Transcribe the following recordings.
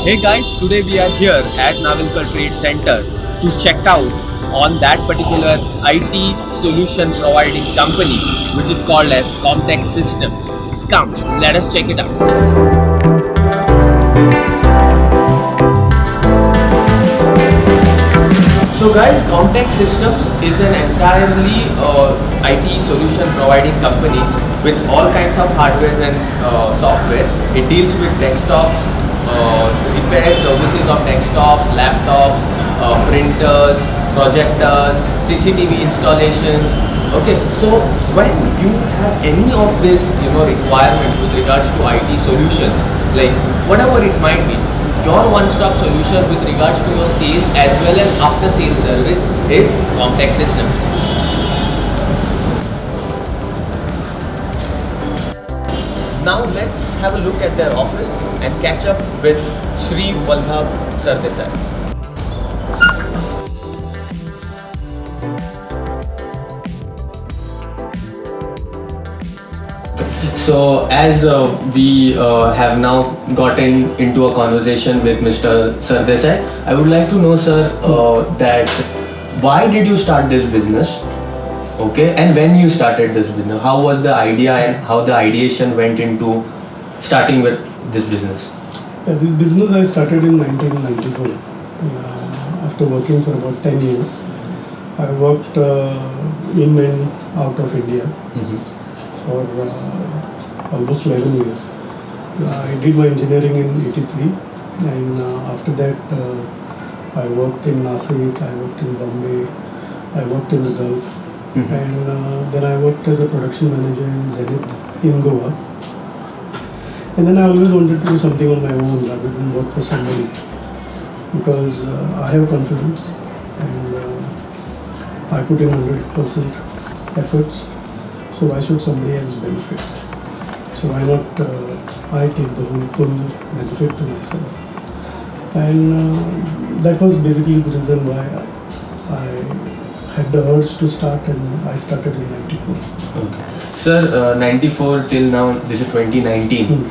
Hey guys, today we are here at Navilkar Trade Center to check out on that particular IT solution providing company which is called as Comtech Systems. Come, let us check it out. So guys, Comtech Systems is an entirely IT solution providing company with all kinds of hardware and softwares. It deals with desktops, repairs, services of desktops, laptops, printers, projectors, CCTV installations. Okay, so when you have any of this, requirements with regards to IT solutions, like whatever it might be, your one-stop solution with regards to your sales as well as after-sales service is Comtech Systems. Now let's have a look at their office and catch up with SHRIVALLABH SARDESSAI. So as we have now gotten into a conversation with Mr. Sardesai, I would like to know, sir, that why did you start this business? Okay, and when you started this business, how was the idea and how the ideation went into starting with this business? Yeah, this business I started in 1994 after working for about 10 years. I worked in and out of India for almost 11 years. I did my engineering in 83 and after that I worked in Nasik, I worked in Bombay, I worked in the Gulf and then I worked as a production manager in Zenith in Goa. And then I always wanted to do something on my own rather than work for somebody because I have confidence and I put in 100% efforts. So why should somebody else benefit? So why not I take the whole full benefit to myself? And that was basically the reason why I had the urge to start, and I started in 94. Okay. Sir, 94 till now, this is 2019.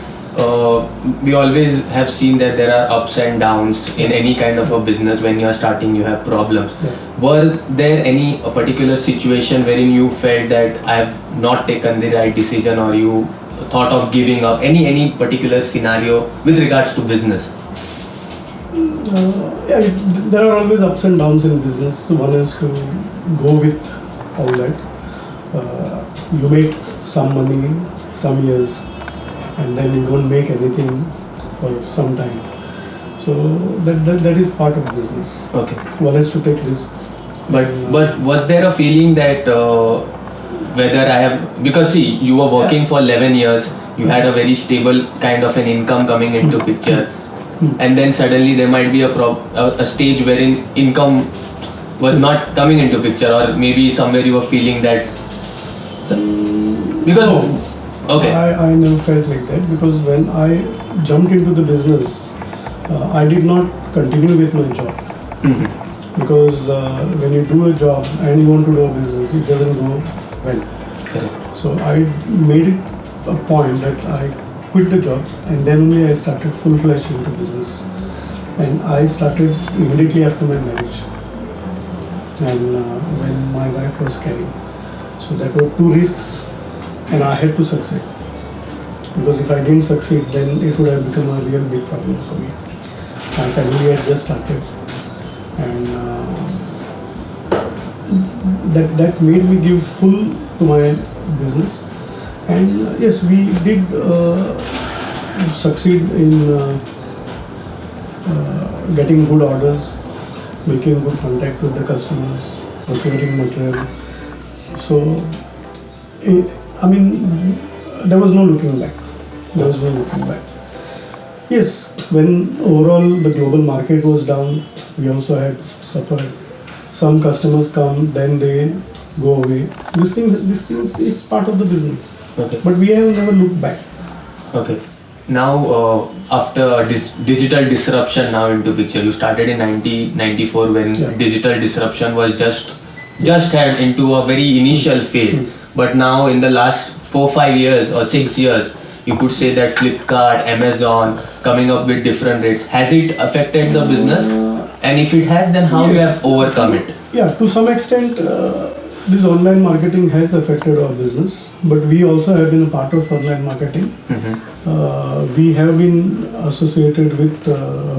We always have seen that there are ups and downs in any kind of a business. When you are starting, you have problems. Were there any particular situation wherein you felt that I have not taken the right decision, or you thought of giving up? Any particular scenario with regards to business? Yeah, there are always ups and downs in business. One is to go with all that. You make some money some years and then you don't make anything for some time. So that is part of business. Okay. One has to take risks. But was there a feeling that whether I have, because see, you were working for 11 years, you had a very stable kind of an income coming into picture, and then suddenly there might be a stage wherein income was not coming into picture, or maybe somewhere you were feeling that because okay. I never felt like that because when I jumped into the business, I did not continue with my job. Because when you do a job and you want to do a business, it doesn't go well. Correct. So I made it a point that I quit the job and then only I started full-fledged into business. And I started immediately after my marriage and when my wife was carrying. So that were two risks and I had to succeed. Because if I didn't succeed, then it would have become a real big problem for me. My family had just started. And that made me give full to my business, and yes, we did succeed in getting good orders, making good contact with the customers, procuring material. So I mean, there was no looking back. Yes, when overall the global market was down, we also had suffered. Some customers come, then they go away. These things, it's part of the business. Okay. But we have never looked back. Okay. Now, after digital disruption now into picture, you started in 1994 when digital disruption was just had into a very initial phase. But now in the last 4-5 years or 6 years, you could say that Flipkart, Amazon coming up with different rates. Has it affected the business? And if it has, then how you have overcome it? Yeah, to some extent, this online marketing has affected our business, but we also have been a part of online marketing. We have been associated with,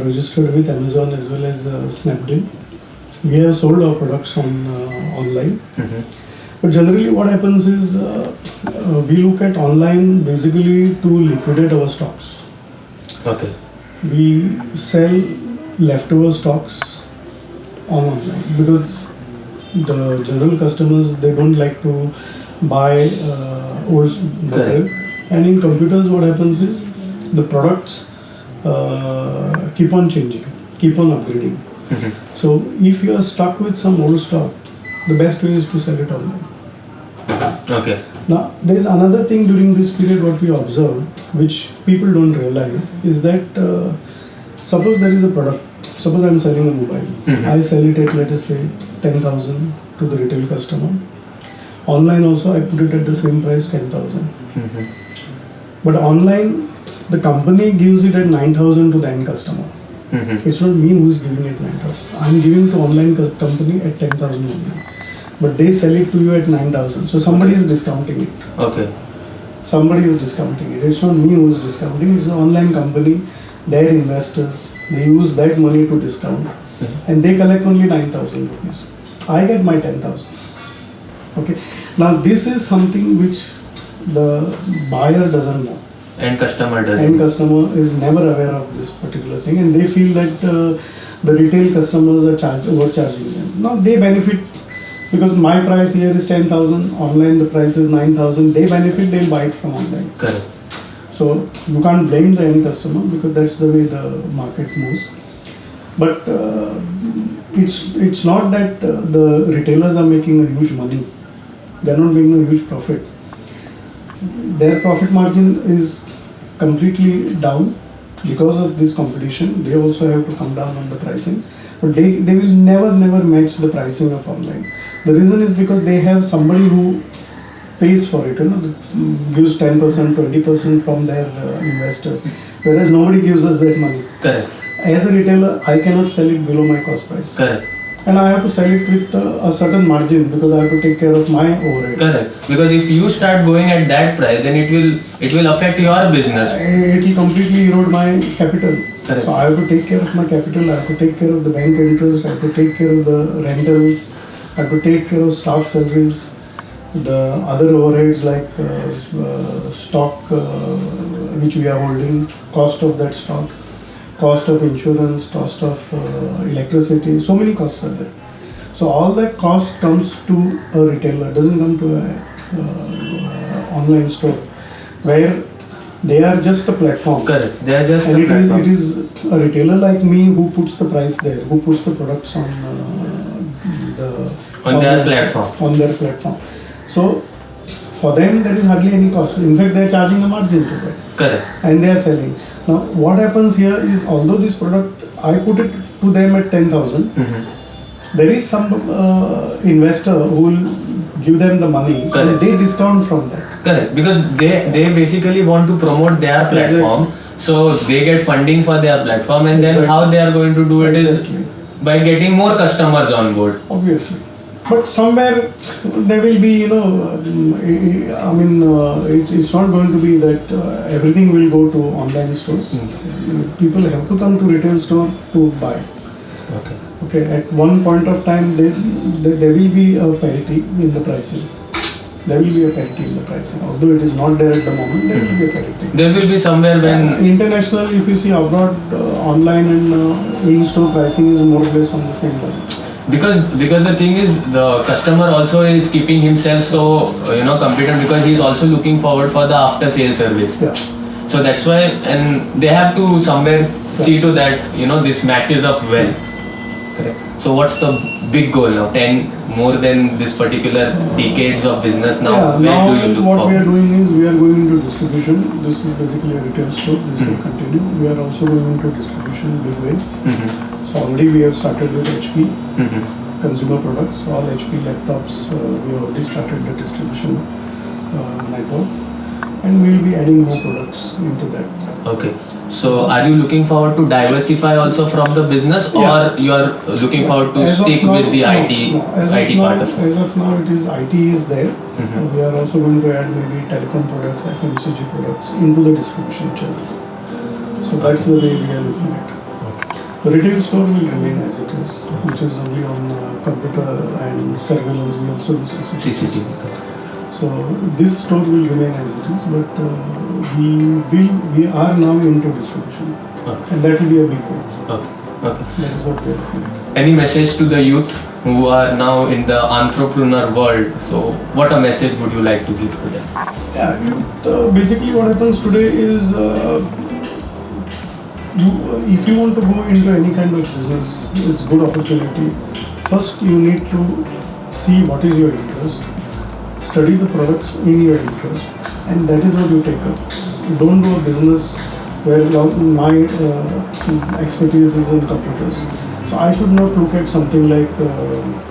registered with Amazon as well as Snapdeal. We have sold our products on online. But generally what happens is, we look at online basically to liquidate our stocks. Okay. We sell leftover stocks on online because the general customers, they don't like to buy old material. And in computers what happens is the products keep on changing, keep on upgrading. So if you are stuck with some old stock, the best way is to sell it online. Okay. Now there is another thing during this period what we observed, which people don't realize, is that suppose there is a product, suppose I am selling a mobile, I sell it at, let us say, 10,000 to the retail customer. Online also I put it at the same price, 10,000. But online the company gives it at 9,000 to the end customer. It's not me who is giving it 9,000. I am giving to online company at 10,000 only. But they sell it to you at 9,000. So somebody is discounting it. Okay. Somebody is discounting it. It's not me who is discounting. It's an online company. Their investors, they use that money to discount. And they collect only 9,000 rupees. I get my 10,000. Okay. Now this is something which the buyer doesn't know. And customer doesn't. End customer is never aware of this particular thing, and they feel that the retail customers are overcharging them. Now they benefit because my price here is 10,000, online the price is 9,000. They benefit, they'll buy it from online. Correct. So you can't blame the end customer because that's the way the market moves. But it's not that the retailers are making a huge money. They're not making a huge profit. Their profit margin is completely down because of this competition. They also have to come down on the pricing, but they will never match the pricing of online. The reason is because they have somebody who pays for it, gives 10%, 20% from their investors, whereas nobody gives us that money. Correct. As a retailer, I cannot sell it below my cost price. Correct. And I have to sell it with a certain margin because I have to take care of my overheads. Correct. Because if you start going at that price, then it will affect your business. It will completely erode my capital. Correct. So I have to take care of my capital. I have to take care of the bank interest. I have to take care of the rentals. I have to take care of staff salaries, the other overheads like stock which we are holding, cost of that stock, cost of insurance, cost of electricity, so many costs are there. So all that cost comes to a retailer, doesn't come to a online store where they are just a platform. Correct. They are just and a platform. it is a retailer like me who puts the price there, who puts the products on their platform. On their platform. So for them there is hardly any cost. In fact, they are charging a margin to that. Correct. And they are selling. Now what happens here is, although this product I put it to them at 10,000, there is some investor who will give them the money. Correct. And they discount from that. Correct. Because they basically want to promote their platform. Exactly. So they get funding for their platform, and then how they are going to do it is by getting more customers on board. Obviously. But somewhere there will be, it's not going to be that everything will go to online stores. People have to come to retail store to buy. Okay. At one point of time, there will be a parity in the pricing. There will be a parity in the pricing. Although it is not there at the moment, there will be a parity. There will be somewhere when... international, if you see abroad, online and in-store pricing is more or less on the same lines. Because the thing is, the customer also is keeping himself so competent, because he is also looking forward for the after sale service. Yeah. So that's why, and they have to somewhere see to that this matches up well. Correct. So what's the big goal now? 10 more than this particular decades of business now. Where do you look what for? we are doing is we are going into distribution. This is basically a retail store. This will continue. We are also going into distribution big way. So already we have started with HP consumer products. So all HP laptops we have already started the distribution network. and we will be adding more products into that. Okay. So are you looking forward to diversify also from the business, or you are looking forward to As of stick now, with the IT part of it? As of now, it is IT is there. We are also going to add maybe telecom products, FMCG products into the distribution channel. So that's the way we are looking at. The retail store will remain as it is, which is only on computer and surveillance. We also do CCTV. So this store will remain as it is, but we are now into distribution, and that will be a big one. Okay. That is what we are looking at. Any message to the youth who are now in the entrepreneur world? So what a message would you like to give to them? Yeah, basically what happens today is if you want to go into any kind of business, it's good opportunity. First, you need to see what is your interest, study the products in your interest, and that is what you take up. Don't do a business where my expertise is in computers. So I should not look at something like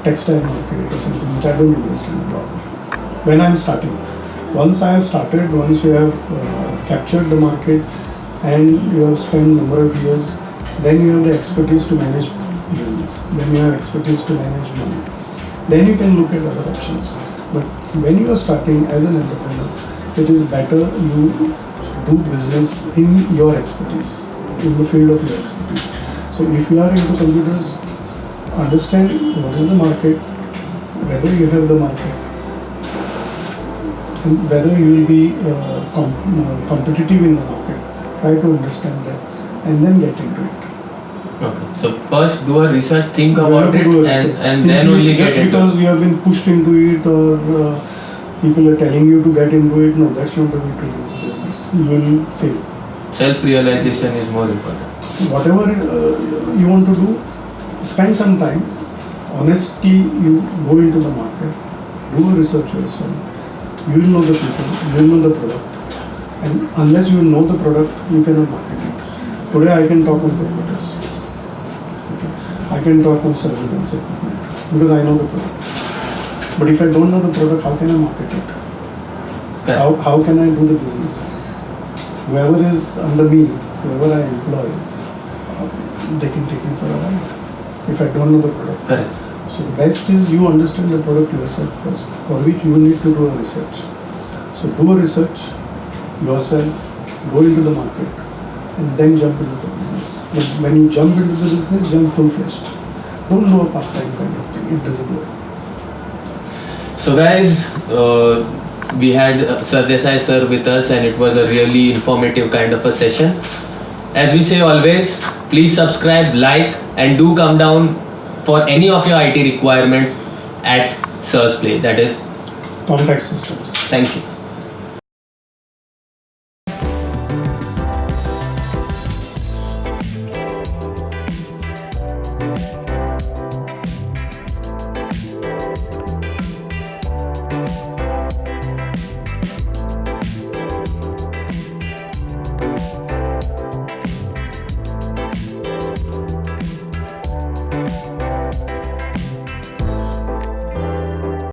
textile market or something which I don't understand about when I'm starting. Once I have started, once you have captured the market and you have spent number of years, then you have the expertise to manage business, then you have expertise to manage money. Then you can look at other options. But when you are starting as an entrepreneur, it is better you do business in your expertise, in the field of your expertise. So if you are into computers, understand what is the market, whether you have the market, and whether you will be competitive in the market. Try to understand that and then get into it. Okay. So first do a research, think about it, and then only get just into it. because you have been pushed into it or people are telling you to get into it, no, that's not the way to do business. You will fail. Self-realization is more important. Whatever you want to do, spend some time. Honestly, you go into the market, do a research yourself. You will know the people, you will know the product. And unless you know the product, you cannot market it. Today I can talk on computers. Okay. I can talk on surveillance equipment because I know the product. But if I don't know the product, how can I market it? How can I do the business? Whoever is under me, whoever I employ, they can take me for a ride if I don't know the product. Correct. So the best is you understand the product yourself first, for which you need to do a research. So do a research yourself, go into the market, and then jump into the business. But when you jump into the business, jump full-fledged. Don't do a part-time kind of thing. It doesn't work. So guys, we had Sardesai sir with us, and it was a really informative kind of a session. As we say always, please subscribe, like, and do come down for any of your IT requirements at Sir's Play. That is Comtech Systems. Thank you.